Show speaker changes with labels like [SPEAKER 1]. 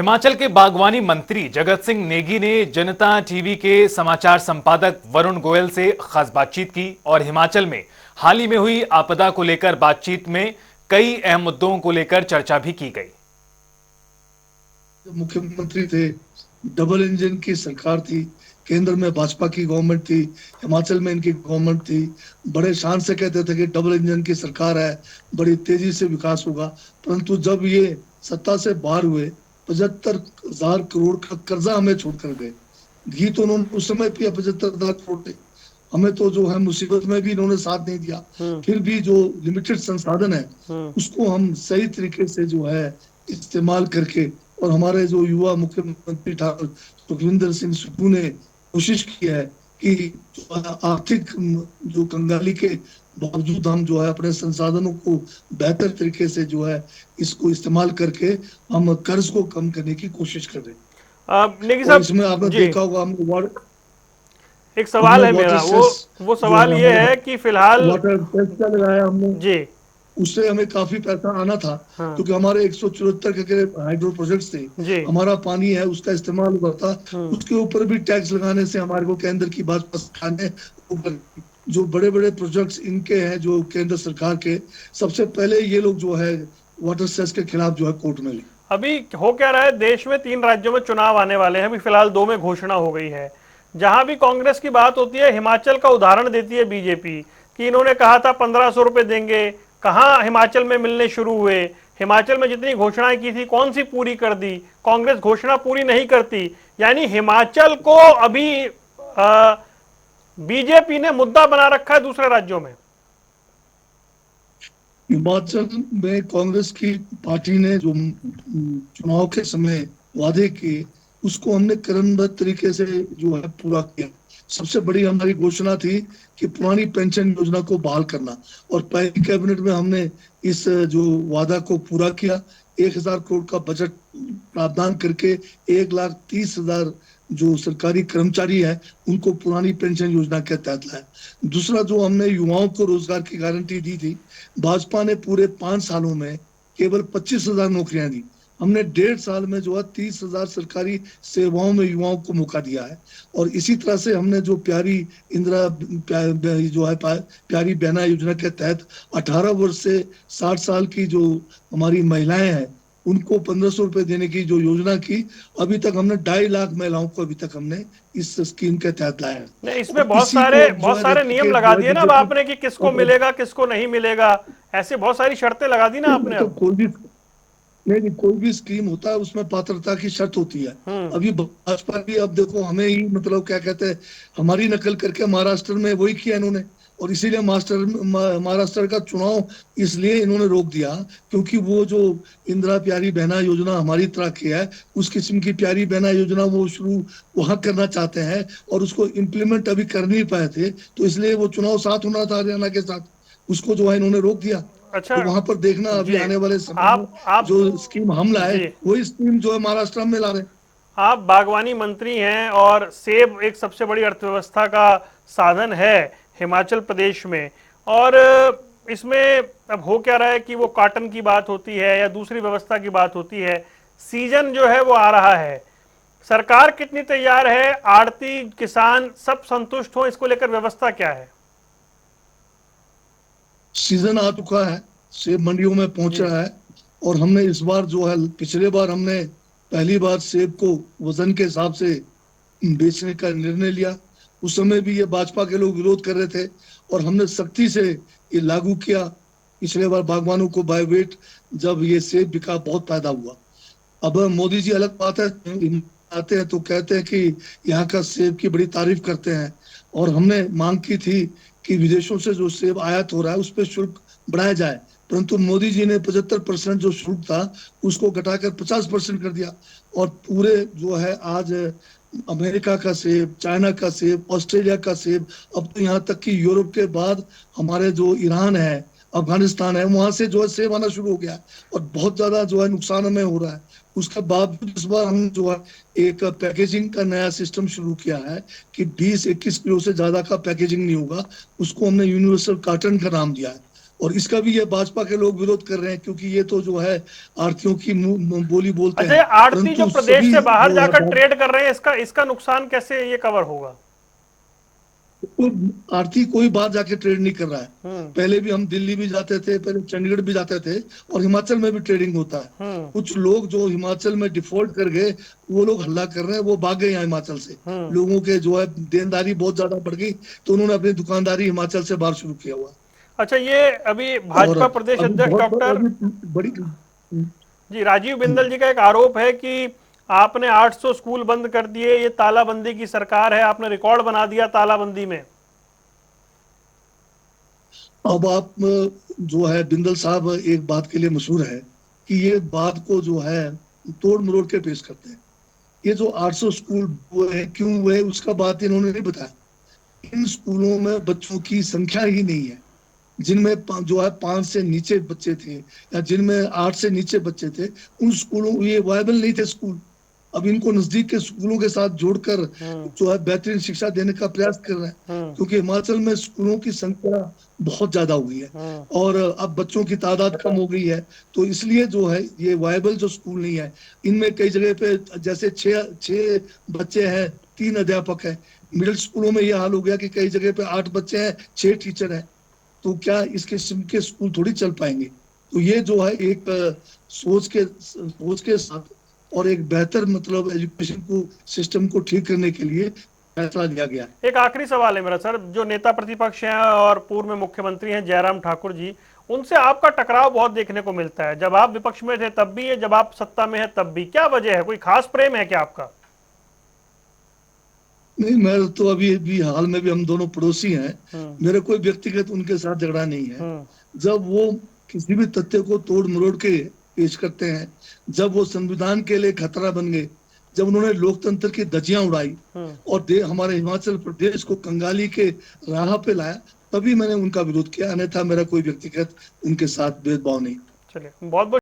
[SPEAKER 1] हिमाचल के बागवानी मंत्री जगत सिंह नेगी ने जनता टीवी के समाचार संपादक वरुण गोयल से खास बातचीत की और हिमाचल में हाल ही में हुई आपदा को लेकर बातचीत में कई अहम मुद्दों को लेकर चर्चा भी की गई।
[SPEAKER 2] मुख्यमंत्री थे, डबल इंजन की सरकार थी, केंद्र में भाजपा की गवर्नमेंट थी, हिमाचल में इनकी गवर्नमेंट थी। बड़े शान से कहते थे कि डबल इंजन की सरकार है, बड़ी तेजी से विकास होगा। परंतु जब ये सत्ता से बाहर हुए, 75,000 करोड़ का कर्जा हमें छोड़कर गए। घी तो उन्होंने उस समय पिया, 75,000 करोड़ थे। हमें तो जो है मुसीबत में भी इन्होंने साथ नहीं दिया। फिर भी जो लिमिटेड संसाधन है उसको हम सही तरीके से जो है इस्तेमाल करके, और हमारे जो युवा मुख्यमंत्री ठाकुर सुखविंदर सिंह सुक्खू ने कोशिश की है कि आर्थिक जो कंगाली के बावजूद हम जो है अपने संसाधनों को बेहतर तरीके से जो है इसको इस्तेमाल करके हम कर्ज को कम करने की कोशिश कर रहे हैं।
[SPEAKER 1] नेगी साहब,
[SPEAKER 2] इसमें आपने देखा होगा हम
[SPEAKER 1] एक सवाल है मेरा, वो सवाल ये है कि फिलहाल
[SPEAKER 2] वाटर टैक्स का लगाया हमने
[SPEAKER 1] जी,
[SPEAKER 2] उससे हमें काफी पैसा आना था।
[SPEAKER 1] हाँ,
[SPEAKER 2] क्योंकि हमारे 174 के हाइड्रो प्रोजेक्ट्स थे,
[SPEAKER 1] जी,
[SPEAKER 2] हमारा पानी है उसका इस्तेमाल हुआ था। उसके ऊपर भी टैक्स लगाने से हमारे को केंद्र की भाजपा सरकार ने ऊपर जो बड़े बड़े प्रोजेक्ट्स इनके हैं जो केंद्र सरकार के, सबसे पहले ये लोग जो है वाटर सेस के खिलाफ जो है कोर्ट में ली।
[SPEAKER 3] अभी हो क्या रहा है, देश में 3 राज्यों में चुनाव आने वाले हैं। अभी फिलहाल 2 में घोषणा हो गई है। जहां भी कांग्रेस की बात होती है, हिमाचल का उदाहरण देती है बीजेपी कि इन्होंने कहा था 1500 रुपए देंगे, कहां हिमाचल में मिलने शुरू हुए। हिमाचल में जितनी घोषणाएं की थी कौन सी पूरी कर दी? कांग्रेस घोषणा पूरी नहीं करती। यानी हिमाचल को अभी बीजेपी ने मुद्दा बना रखा है दूसरे राज्यों में।
[SPEAKER 2] हिमाचल में कांग्रेस की पार्टी ने जो चुनाव के समय वादे किए उसको हमने क्रमबद्ध तरीके से जो है पूरा किया। सबसे बड़ी हमारी घोषणा थी कि पुरानी पेंशन योजना को बहाल करना, और पहली कैबिनेट में हमने इस जो वादा को पूरा किया। 1,000 करोड़ का बजट प्रावधान करके 1,30,000 जो सरकारी कर्मचारी है उनको पुरानी पेंशन योजना के तहत लाया। दूसरा, जो हमने युवाओं को रोजगार की गारंटी दी थी, भाजपा ने पूरे 5 सालों में केवल 25,000 नौकरियां दी। हमने 1.5 साल में जो है 30,000 सरकारी सेवाओं में युवाओं को मौका दिया है। और इसी तरह से हमने जो प्यारी बहना योजना के तहत 18 वर्ष से 60 साल की जो हमारी महिलाएं हैं उनको 1,500 रुपए देने की जो योजना की, अभी तक हमने 2.5 लाख महिलाओं को अभी तक हमने इस स्कीम के तहत लाया है।
[SPEAKER 3] नहीं, इसमें बहुत सारे नियम लगा दिए ना अब आपने कि किसको मिलेगा किसको नहीं मिलेगा, ऐसे बहुत सारी शर्तें लगा दी ना आपने।
[SPEAKER 2] नहीं, कोई भी स्कीम होता है उसमें पात्रता की शर्त होती है। अभी भाजपा भी अब देखो हमें ही मतलब क्या कहते हैं, हमारी नकल करके महाराष्ट्र में वही किया इन्होंने। और इसीलिए महाराष्ट्र का चुनाव इसलिए इन्होंने रोक दिया क्योंकि वो जो इंदिरा प्यारी बहना योजना हमारी तरह की है, उस किस्म की प्यारी बहना योजना वो शुरू वहां करना चाहते हैं और उसको इम्प्लीमेंट अभी कर नहीं पाए थे, तो इसलिए वो चुनाव साथ होना था हरियाणा के साथ, उसको जो है इन्होंने रोक दिया।
[SPEAKER 3] अच्छा,
[SPEAKER 2] तो वहां पर देखना अभी आने वाले समय में जो स्कीम हम लाए वही स्कीम जो है महाराष्ट्र में ला रहे।
[SPEAKER 3] आप बागवानी मंत्री हैं और सेब एक सबसे बड़ी अर्थव्यवस्था का साधन है हिमाचल प्रदेश में, और इसमें अब हो क्या रहा है कि वो कॉटन की बात होती है या दूसरी व्यवस्था की बात होती है, सीजन जो है वो आ रहा है। सरकार कितनी तैयार है, आड़ती किसान सब संतुष्ट हो, इसको लेकर व्यवस्था क्या है?
[SPEAKER 2] सीजन आ चुका है, सेब मंडियों में पहुंच रहा है। और हमने इस बार जो है, पिछले बार हमने पहली बार सेब को वजन के हिसाब से बेचने का निर्णय लिया। उस समय भी ये भाजपा के लोग विरोध कर रहे थे और हमने सख्ती से ये लागू किया। पिछले बार बागवानों को बाय वेट जब ये सेब बिका बहुत फायदा हुआ। अब मोदी जी अलग बात है, आते हैं तो कहते हैं कि यहाँ का सेब की बड़ी तारीफ करते हैं, और हमने मांग की थी कि विदेशों से जो सेब आयात हो रहा है उस पर शुल्क बढ़ाया जाए, परंतु मोदी जी ने 75% जो शुल्क था उसको घटाकर 50% कर दिया। और पूरे जो है आज अमेरिका का सेब, चाइना का सेब, ऑस्ट्रेलिया का सेब, अब तो यहाँ तक कि यूरोप के बाद हमारे जो ईरान है, अफगानिस्तान है, वहां से जो है सेब आना शुरू हो गया और बहुत ज्यादा जो है नुकसान हमें हो रहा है। उसके बावजूद इस बार हम जो है एक पैकेजिंग का नया सिस्टम शुरू किया है कि 20-21 किलो से ज्यादा का पैकेजिंग नहीं होगा, उसको हमने यूनिवर्सल कार्टन का नाम दिया है। और इसका भी ये भाजपा के लोग विरोध कर रहे हैं, क्योंकि ये तो जो है आड़तियों की बोली बोलते
[SPEAKER 3] अच्छा,
[SPEAKER 2] हैं।
[SPEAKER 3] ये आड़ती जो
[SPEAKER 2] परंतु
[SPEAKER 3] प्रदेश
[SPEAKER 2] सभी
[SPEAKER 3] से बाहर
[SPEAKER 2] जो है
[SPEAKER 3] जाकर ट्रेड कर रहे हैं, इसका नुकसान कैसे ये कवर होगा?
[SPEAKER 2] आरती कोई बाहर जाके ट्रेड नहीं कर रहा है।
[SPEAKER 3] हम्म।
[SPEAKER 2] पहले भी हम दिल्ली भी जाते थे, पहले चंडीगढ़ भी जाते थे, और हिमाचल में भी ट्रेडिंग होता है। कुछ लोग जो हिमाचल में डिफॉल्ट कर गए, वो लोग हल्ला कर रहे हैं, वो भाग गए यहाँ हिमाचल से। लोगों के जो है देनदारी बहुत ज्यादा बढ़ गई, तो उन्होंने अपनी दुकानदारी हिमाचल से बाहर शुरू किया हुआ।
[SPEAKER 3] अच्छा, ये अभी भाजपा
[SPEAKER 2] और
[SPEAKER 3] प्रदेश
[SPEAKER 2] अभी
[SPEAKER 3] अध्यक्ष डॉक्टर
[SPEAKER 2] बड़ी
[SPEAKER 3] जी राजीव बिंदल जी का एक आरोप है कि आपने 800 स्कूल बंद कर दिए, ये तालाबंदी की सरकार है, आपने रिकॉर्ड बना दिया तालाबंदी में।
[SPEAKER 2] अब आप जो है बिंदल साहब एक बात के लिए मशहूर है कि ये बात को जो है तोड़ मरोड़ के पेश करते हैं। ये जो 800 स्कूल हुए क्यों हुए उसका बात इन्होंने नहीं बताया। इन स्कूलों में बच्चों की संख्या ही नहीं है, जिनमें जो है 5 से नीचे बच्चे थे या जिनमें 8 से नीचे बच्चे थे, उन स्कूलों ये वायबल नहीं थे स्कूल। अब इनको नजदीक के स्कूलों के साथ जोड़कर जो है बेहतरीन शिक्षा देने का प्रयास कर रहे हैं, क्योंकि हिमाचल में स्कूलों की संख्या बहुत ज्यादा हुई है और अब बच्चों की तादाद कम हो गई है। तो इसलिए जो है ये वायबल जो स्कूल नहीं है, इनमें कई जगह पे जैसे छह बच्चे हैं, 3 अध्यापक हैं। मिडिल स्कूलों में ये हाल हो गया कि कई जगह पे 8 बच्चे हैं, 6 टीचर हैं। तो क्या इसके किस्म के स्कूल थोड़ी चल पाएंगे? तो ये जो है एक सोच के साथ और एक बेहतर मतलब एजुकेशन को सिस्टम को ठीक करने के लिए फैसला लिया गया।
[SPEAKER 3] एक आखिरी सवाल है मेरा सर, जो नेता प्रतिपक्ष हैं और पूर्व में मुख्यमंत्री हैं जयराम ठाकुर जी, उनसे आपका टकराव बहुत देखने को मिलता है। जब आप विपक्ष में थे तब भी है, जब आप सत्ता में है तब भी। क्या वजह है? कोई खास प्रेम है क्या आपका?
[SPEAKER 2] नहीं, मैं तो अभी हाल में भी हम दोनों पड़ोसी हैं। मेरा कोई व्यक्तिगत उनके साथ झगड़ा नहीं है। जब वो किसी भी तथ्य को तोड़ मरोड़ के पेश करते हैं, जब वो संविधान के लिए खतरा बन गए, जब उन्होंने लोकतंत्र की धज्जियां उड़ाई और हमारे हिमाचल प्रदेश को कंगाली के राह पे लाया, तभी मैंने उनका विरोध किया। अन्यथा मेरा कोई व्यक्तिगत उनके साथ भेदभाव नहीं।
[SPEAKER 3] चलिए, बहुत बहुत